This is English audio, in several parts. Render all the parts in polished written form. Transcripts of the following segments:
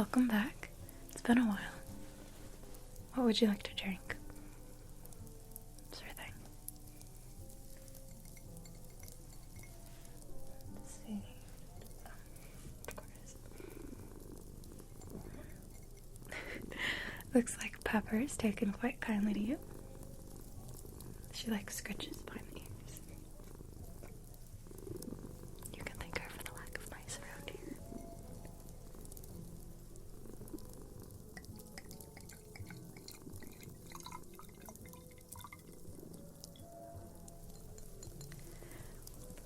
welcome back. It's been a while. What would you like to drink? Sure thing. Let's see. Of course. Looks like Pepper's taken quite kindly to you. She likes scritches behind the ears. You can thank her for the lack of mice around here.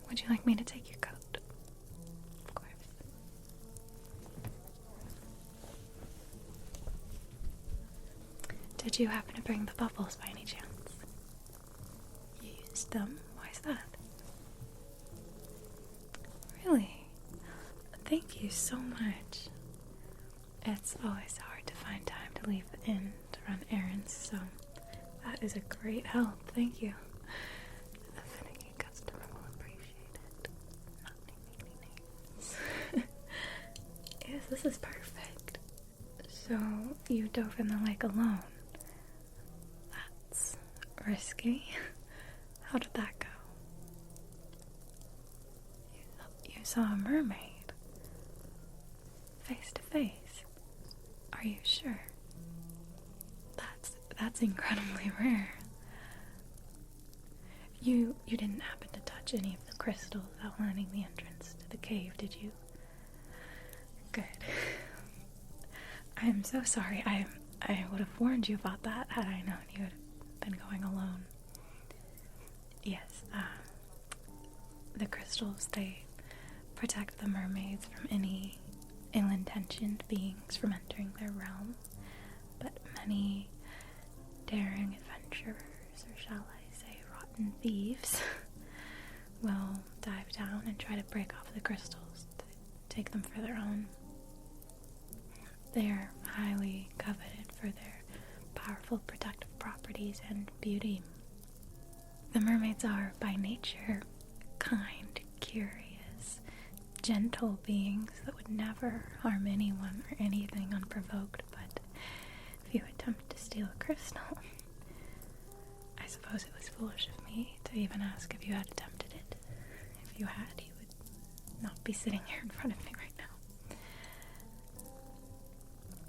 Would you like me to take your coat? Of course. Did you happen to bring the bubbles by any chance? You used them? Why is that? Really? Thank you so much. It's always hard to find time to leave the inn to run errands, so that is a great help. Thank you. The finicky customer will appreciate it. Not naming any names. Yes, this is perfect. So, you dove in the lake alone. That's risky. How did that go? You saw a mermaid? Face to face? Are you sure? That's incredibly rare. You didn't happen to touch any of the crystals outlining the entrance to the cave, did you? Good. I am so sorry. I would have warned you about that had I known you had been going alone. Yes, the crystals, they protect the mermaids from any ill-intentioned beings from entering their realm, but many daring adventurers, or shall I say rotten thieves, will dive down and try to break off the crystals to take them for their own. They are highly coveted for their powerful protective properties and beauty. The mermaids are, by nature, kind, curious, gentle beings that would never harm anyone or anything unprovoked, but if you attempt to steal a crystal, I suppose it was foolish of me to even ask if you had attempted it. If you had, you would not be sitting here in front of me right now.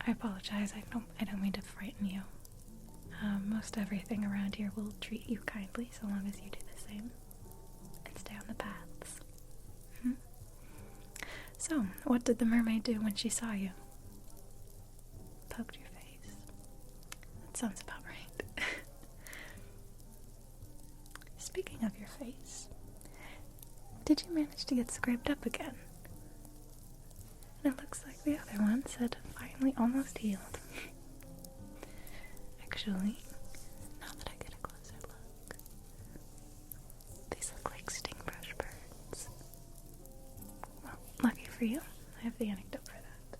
I apologize, I don't mean to frighten you. Most everything around here will treat you kindly so long as you do the same and stay on the paths. So, what did the mermaid do when she saw you? Poked your face. That sounds about right. Speaking of your face, did you manage to get scraped up again? And it looks like the other ones had finally almost healed. Actually, now that I get a closer look, these look like sting brush birds. Well, lucky for you, I have the antidote for that.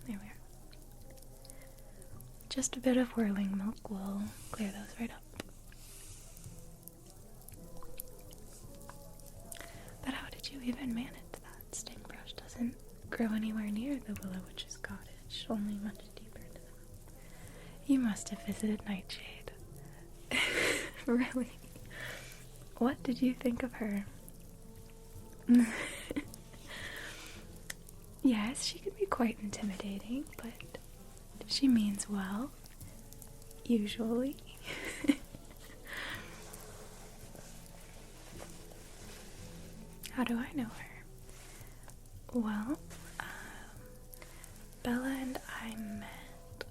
There we are. Just a bit of whirling milk will clear those right up. But how did you even manage that? Sting brush doesn't grow anywhere near the Willow Witch's cottage, only much deeper into the mountain. You must have visited Nightshade. Really? What did you think of her? Yes, she can be quite intimidating, but she means well, usually. How do I know her? Well, Bella and I met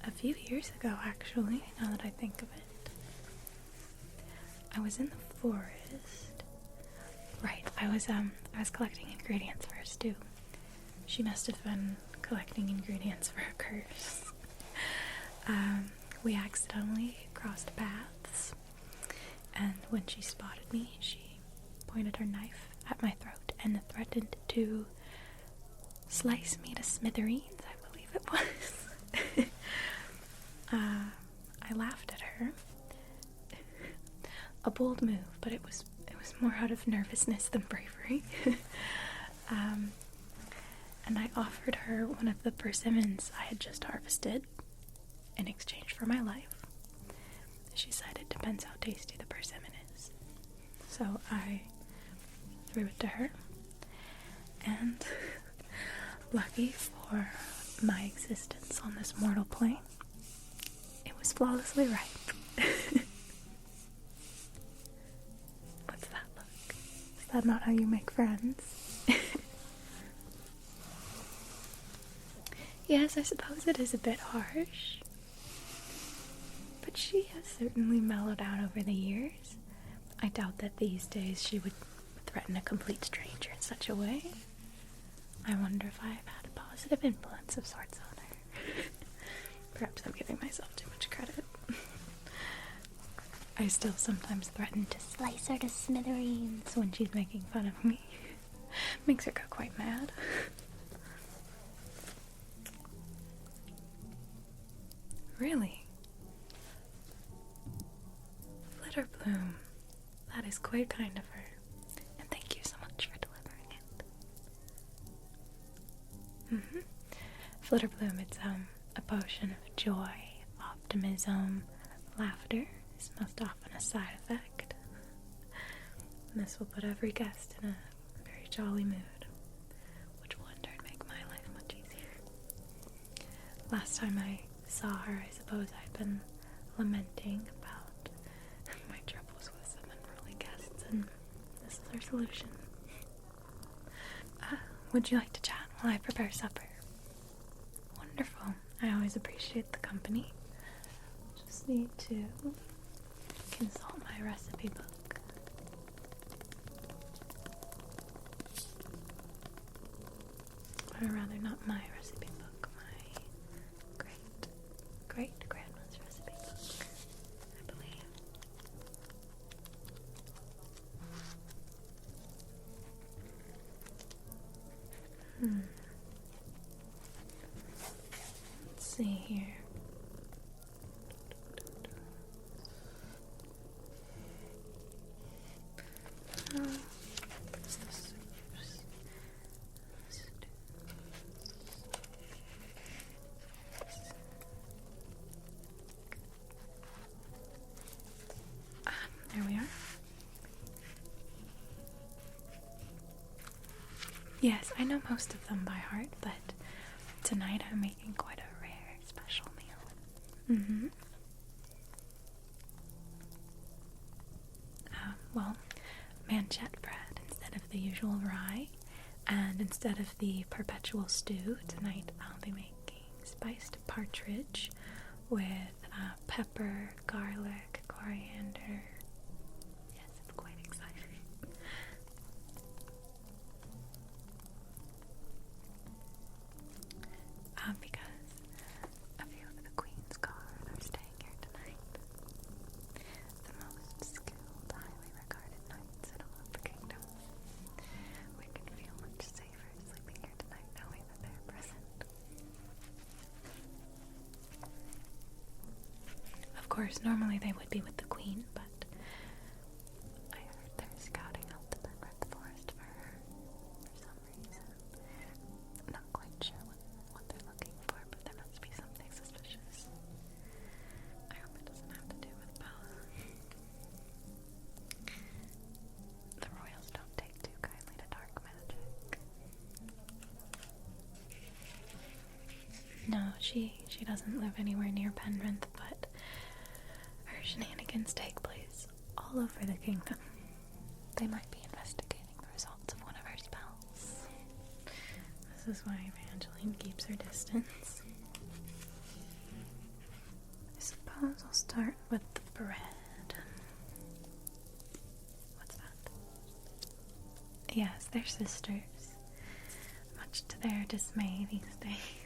a few years ago, actually, now that I think of it. I was in the forest. Right, I was collecting ingredients for a stew. She must have been collecting ingredients for a curse. We accidentally crossed paths, and when she spotted me, she pointed her knife at my throat and threatened to slice me to smithereens, I believe it was. I laughed at her. A bold move, but it was was more out of nervousness than bravery. And I offered her one of the persimmons I had just harvested in exchange for my life. She said it depends how tasty the persimmon is. So I threw it to her, and lucky for my existence on this mortal plane, it was flawlessly ripe. What's that look? Is that not how you make friends? Yes, I suppose it is a bit harsh, but she has certainly mellowed out over the years. I doubt that these days she would threaten a complete stranger in such a way. I wonder if I've had a positive influence of sorts on her. Perhaps I'm giving myself too much credit. I still sometimes threaten to slice her to smithereens when she's making fun of me. Makes her go quite mad. Really? Flitterbloom. That is quite kind of her. And thank you so much for delivering it. Flitterbloom, it's a potion of joy, optimism, laughter is most often a side effect. And this will put every guest in a very jolly mood, which will in turn make my life much easier. Last time I saw her, I suppose I'd been lamenting about my troubles with some unruly guests, and this is our solution. Would you like to chat while I prepare supper? Wonderful. I always appreciate the company. Just need to consult my recipe book. Or rather, not my recipe book, my great-grandma's recipe book, I believe. Let's see here. There we are. Yes, I know most of them by heart, but tonight I'm making quite a rare, special meal. Well, manchette bread instead of the usual rye, and instead of the perpetual stew, tonight I'll be making spiced partridge with pepper, garlic, coriander. Yes, it's quite exciting. Because a few of the Queen's Guard are staying here tonight. The most skilled, highly regarded knights in all of the kingdom. We can feel much safer sleeping here tonight knowing that they're present. Of course, normally they would be with the Queen, but I heard they're scouting out the Penrith Forest for her for some reason. I'm not quite sure what they're looking for, but there must be something suspicious. I hope it doesn't have to do with Bella. The royals don't take too kindly to dark magic. No, she doesn't live anywhere near Penrith, but her shenanigans take place all over the kingdom. They might be investigating the results of one of her spells. This is why Evangeline keeps her distance. I suppose I'll start with the bread. What's that? Yes, they're sisters. Much to their dismay these days.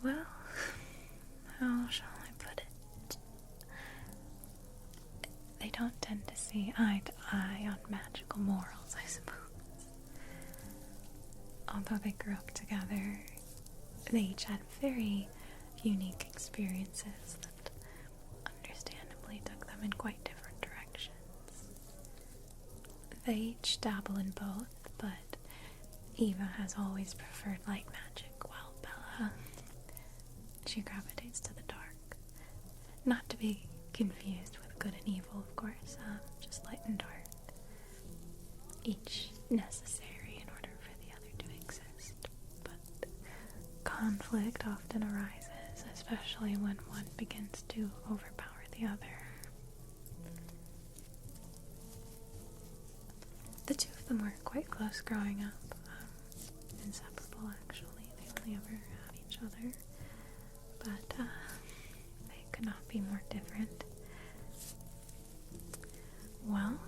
Well, how shall I put it? They don't tend to see eye to eye on magical morals, I suppose. Although they grew up together, they each had very unique experiences that understandably actually took them in quite different directions. They each dabble in both, but Eva has always preferred light magic, while Bella, she gravitates to the dark. Not to be confused with good and evil, of course, just light and dark. Each necessary in order for the other to exist, but conflict often arises, especially when one begins to overpower the other. The two of them were quite close growing up, inseparable actually. They only ever had each other, but they could not be more different. Well,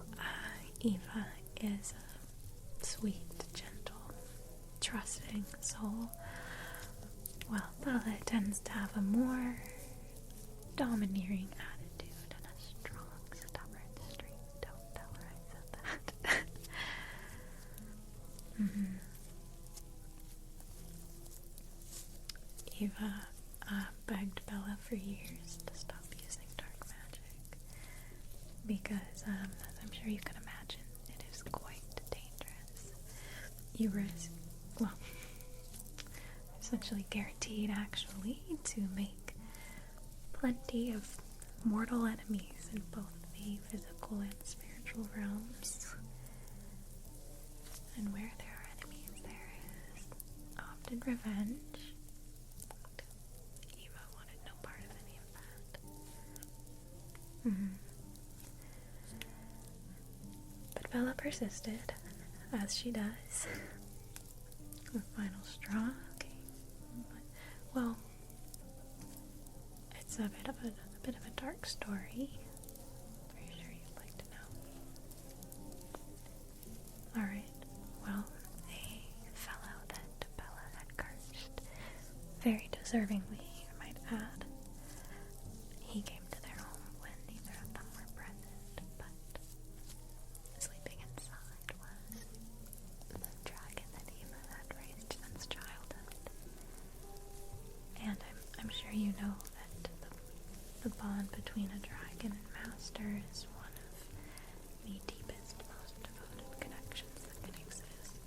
Eva is a sweet, gentle, trusting soul, while Bella tends to have a more domineering attitude and a strong, stubborn streak. Don't tell her I said that. Eva begged Bella for years to stop using dark magic because, as I'm sure you can imagine, it is quite dangerous. You risk, well, essentially guaranteed actually to make plenty of mortal enemies in both the physical and spiritual realms. And where there are enemies, there is often revenge. Eva wanted no part of any of that. But Bella persisted, as she does. The final straw came. Well, it's a bit of a dark story. Are you sure you'd like to know? Alright. Well, a fellow that Bella had cursed, very deservingly, you might add. He came to their home when neither of them were present, but sleeping inside was the dragon that Eva had raised since childhood. And I'm sure you know that the bond between a dragon and master is one of the deepest, most devoted connections that can exist.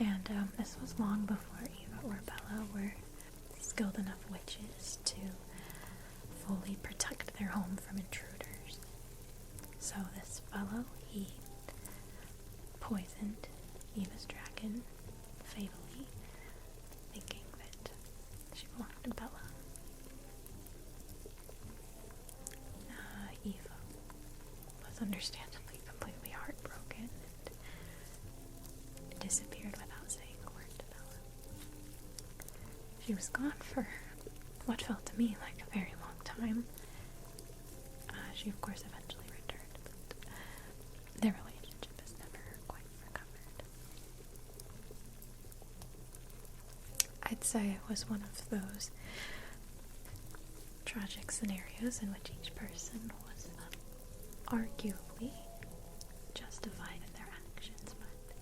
And this was long before Eva or Bella were skilled enough witches to fully protect their home from intruders. So this fellow, he poisoned Eva's dragon fatally, thinking that she belonged to Bella. Eva was understandably completely heartbroken and disappeared without saying a word to Bella. She was gone for what felt to me like a very long time. She of course eventually returned, but their relationship has never quite recovered. I'd say it was one of those tragic scenarios in which each person was arguably justified in their actions, but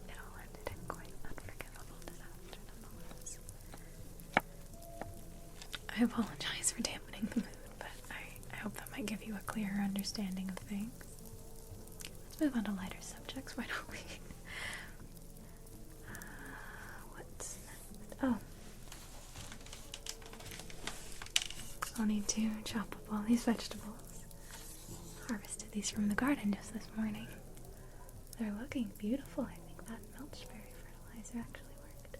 it all ended in quite unforgivable disaster nonetheless. I apologize for dampening the mood, but I hope that might give you a clearer understanding of things. Let's move on to lighter subjects, why don't we? What's next? Oh. I'll need to chop up all these vegetables. Harvested these from the garden just this morning. They're looking beautiful. I think that Melchberry fertilizer actually worked.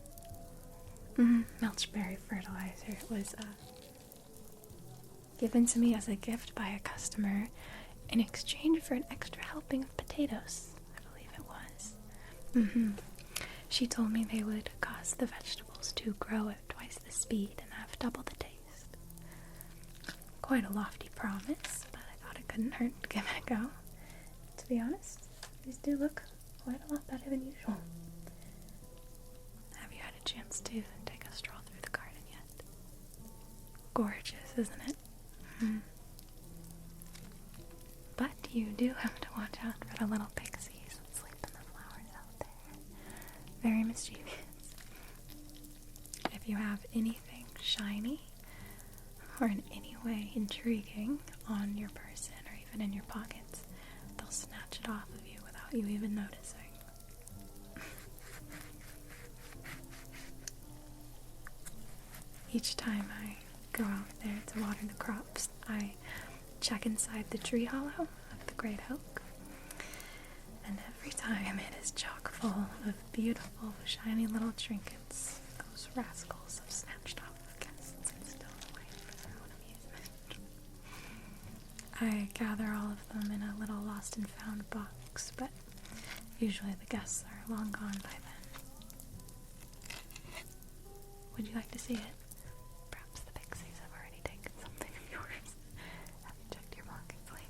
Melchberry fertilizer. It was given to me as a gift by a customer in exchange for an extra helping of potatoes, I believe it was. She told me they would cause the vegetables to grow at twice the speed and have double the taste. Quite a lofty promise, but I thought it couldn't hurt to give it a go. To be honest, these do look quite a lot better than usual. Have you had a chance to take a stroll through the garden yet? Gorgeous, isn't it? But you do have to watch out for the little pixies that sleep in the flowers out there. Very mischievous. If you have anything shiny or in any way intriguing on your person or even in your pockets, they'll snatch it off of you without you even noticing. Each time I go out there to water the crops, I check inside the tree hollow of the great oak, and every time it is chock full of beautiful, shiny little trinkets those rascals have snatched off of guests and stolen away for their own amusement. I gather all of them in a little lost and found box, but usually the guests are long gone by then. Would you like to see it? Perhaps the pixies have already taken something of yours. Have you checked your pockets lately?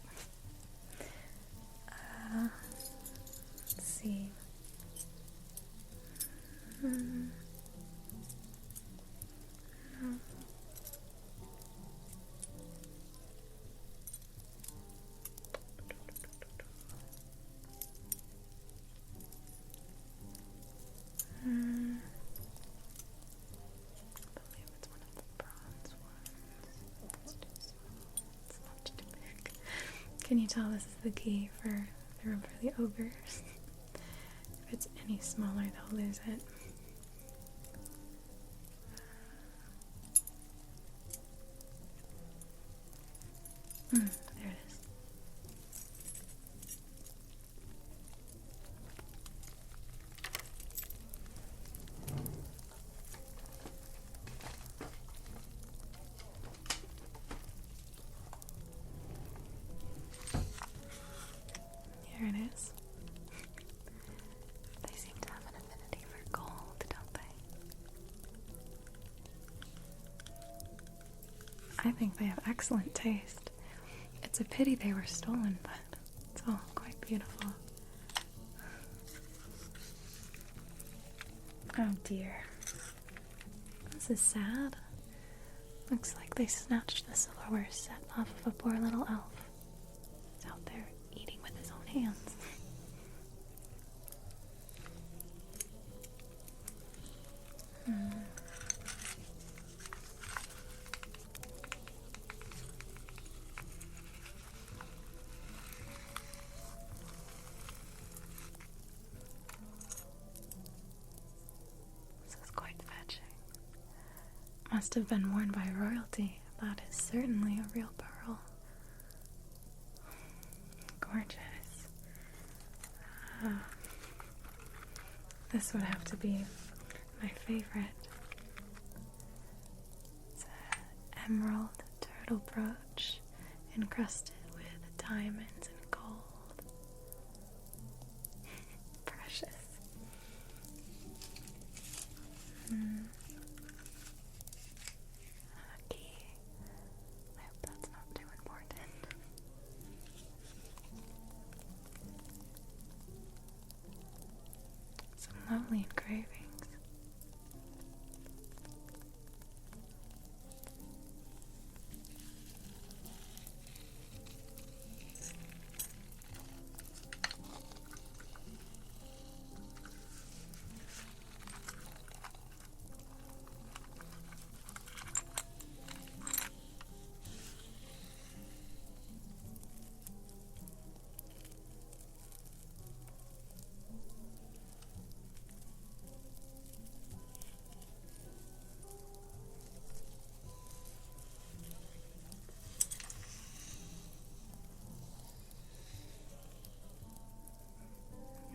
Let's see. No. I believe it's one of the bronze ones. It's too small. It's not too big. Can you tell this is the key for the room for the ogres? If it's any smaller, they'll lose it. There it is. Here it is. They seem to have an affinity for gold, don't they? I think they have excellent taste. It's a pity they were stolen, but it's all quite beautiful. Oh dear. This is sad. Looks like they snatched the silverware set off of a poor little elf. He's out there eating with his own hands. This is quite fetching. Must have been worn by royalty. That is certainly a real pearl. Gorgeous. This would have to be my favorite. It's an emerald turtle brooch encrusted with diamonds and gold. Precious. Key. I hope that's not too important. Some lovely engravings.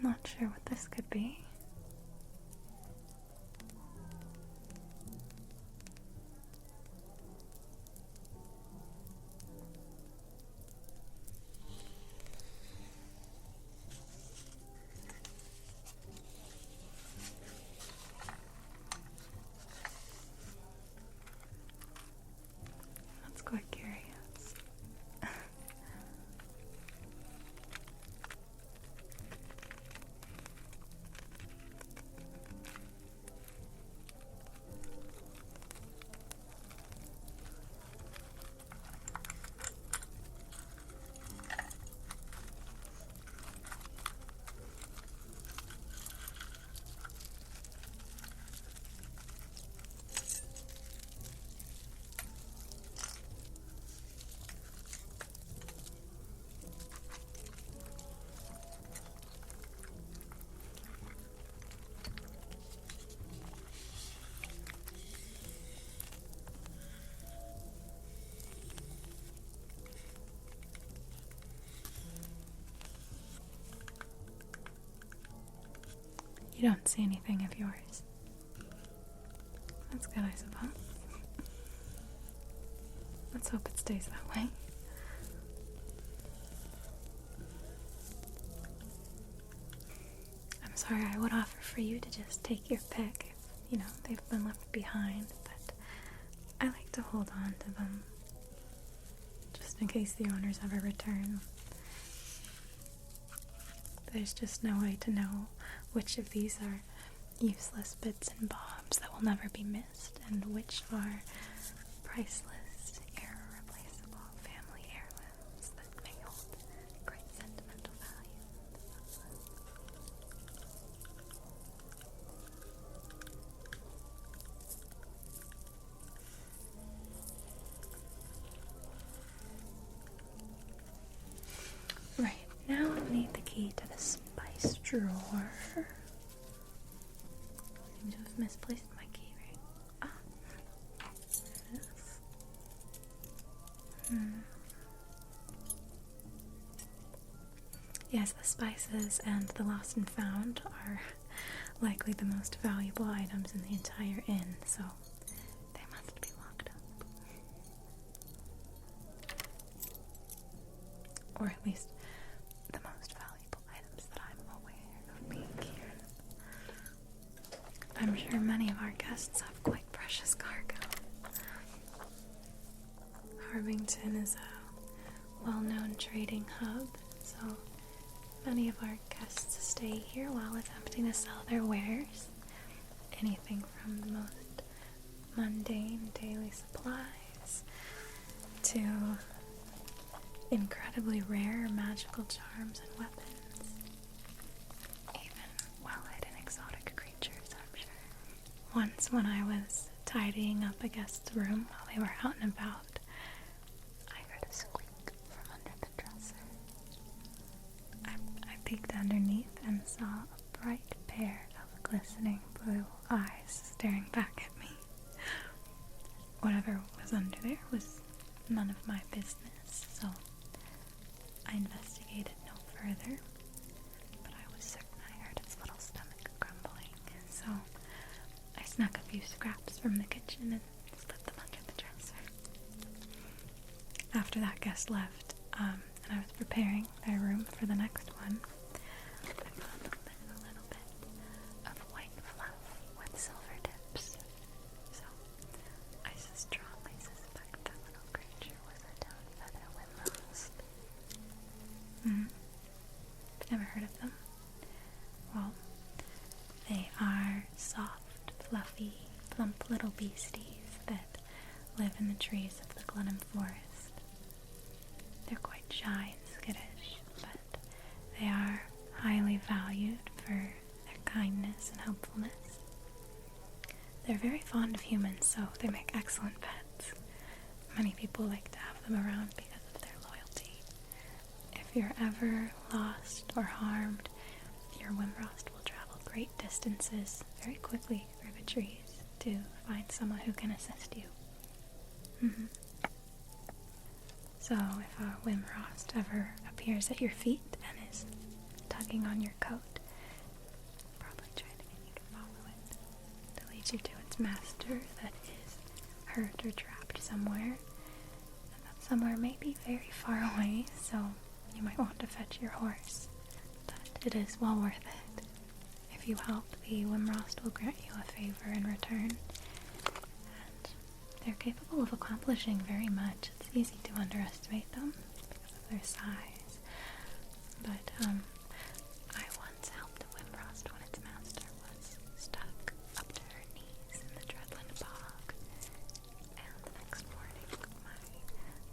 Not sure what this could be. That's quite curious. You don't see anything of yours. That's good, I suppose. Let's hope it stays that way. I'm sorry, I would offer for you to just take your pick if, they've been left behind, but I like to hold on to them just in case the owners ever return. There's just no way to know which of these are useless bits and bobs that will never be missed, and which are priceless, irreplaceable family heirlooms that may hold great sentimental value. Right, now I need the key to the spice drawer. I seem to have misplaced my key ring. Ah, yes. Yes, the spices and the lost and found are likely the most valuable items in the entire inn, so they must be locked up. Or at least the most valuable items that I'm aware of being here. I'm sure many of our guests have quite precious cargo. Harbington is a well-known trading hub, so many of our guests stay here while attempting to sell their wares. Anything from the most mundane daily supplies to incredibly rare magical charms and weapons. Even well-hidden exotic creatures, I'm sure. Once when I was tidying up a guest's room while they were out and about, I heard a squeak from under the dresser. I peeked underneath and saw a bright pair of glistening blue eyes staring back at me. Whatever was under there was none of my business, so I investigated no further, but I was certain I heard its little stomach grumbling, so I snuck a few scraps from the kitchen and slipped them under the dresser. After that guest left, and I was preparing their room for the next one, I found a little bit of white fluff with silver tips. So I strongly suspect that little creature was a down feather windrose. Never heard of them. Well, they are soft, fluffy, plump little beasties that live in the trees of the Glenham Forest. They're quite shy and skittish, but they are highly valued for their kindness and helpfulness. They're very fond of humans, so they make excellent pets. Many people like to have them around because of their loyalty. If you're ever lost or harmed, your Wimrost will travel great distances very quickly through the trees to find someone who can assist you. So if a Wimrost ever appears at your feet and is tugging on your coat, probably trying to get you to follow it to lead you to its master that is hurt or trapped somewhere. And that somewhere may be very far away, so you might want to fetch your horse. But it is well worth it. If you help, the Wimrost will grant you a favor in return. And they're capable of accomplishing very much. It's easy to underestimate them because of their size. But I once helped a Wimrost when its master was stuck up to her knees in the Dreadland Bog. And the next morning, my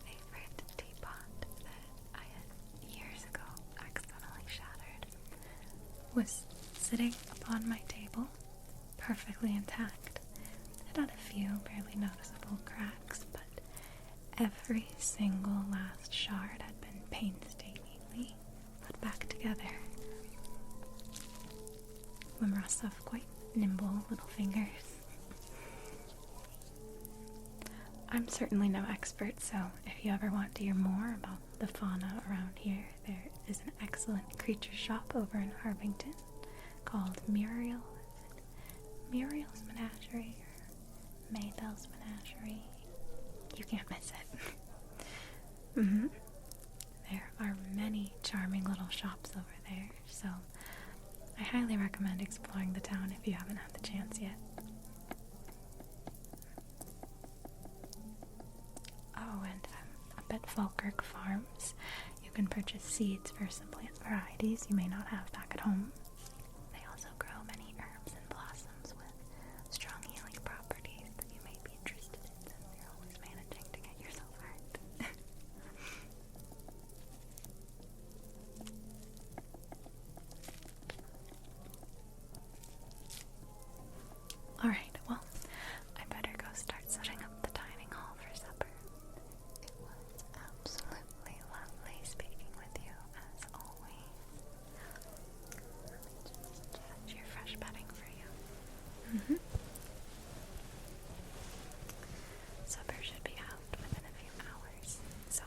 favorite teapot that I had years ago accidentally shattered was sitting upon my table, perfectly intact. It had a few barely noticeable cracks, but every single last shard had been painstakingly put back together. Wimrosts have quite nimble little fingers. I'm certainly no expert, so if you ever want to hear more about the fauna around here, there is an excellent creature shop over in Harbington called Muriel's Menagerie or Maybelle's Menagerie. You can't miss it. There are many charming little shops over there, so I highly recommend exploring the town if you haven't had the chance yet. Oh, and up at Falkirk Farms, you can purchase seeds for some plant varieties you may not have back at home. They also grow many herbs and blossoms with strong healing properties that you may be interested in, since you're always managing to get yourself hurt. Alright, well, I better go start setting up the dining hall for supper. It was absolutely lovely speaking with you, as always. Let me just judge your fresh bedding for you. Supper should be out within a few hours, so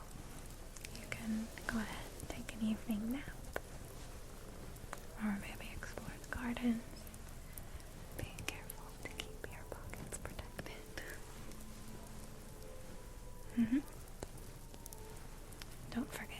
you can go ahead and take an evening nap. Or maybe explore the gardens. Being careful to keep your pockets protected. Don't forget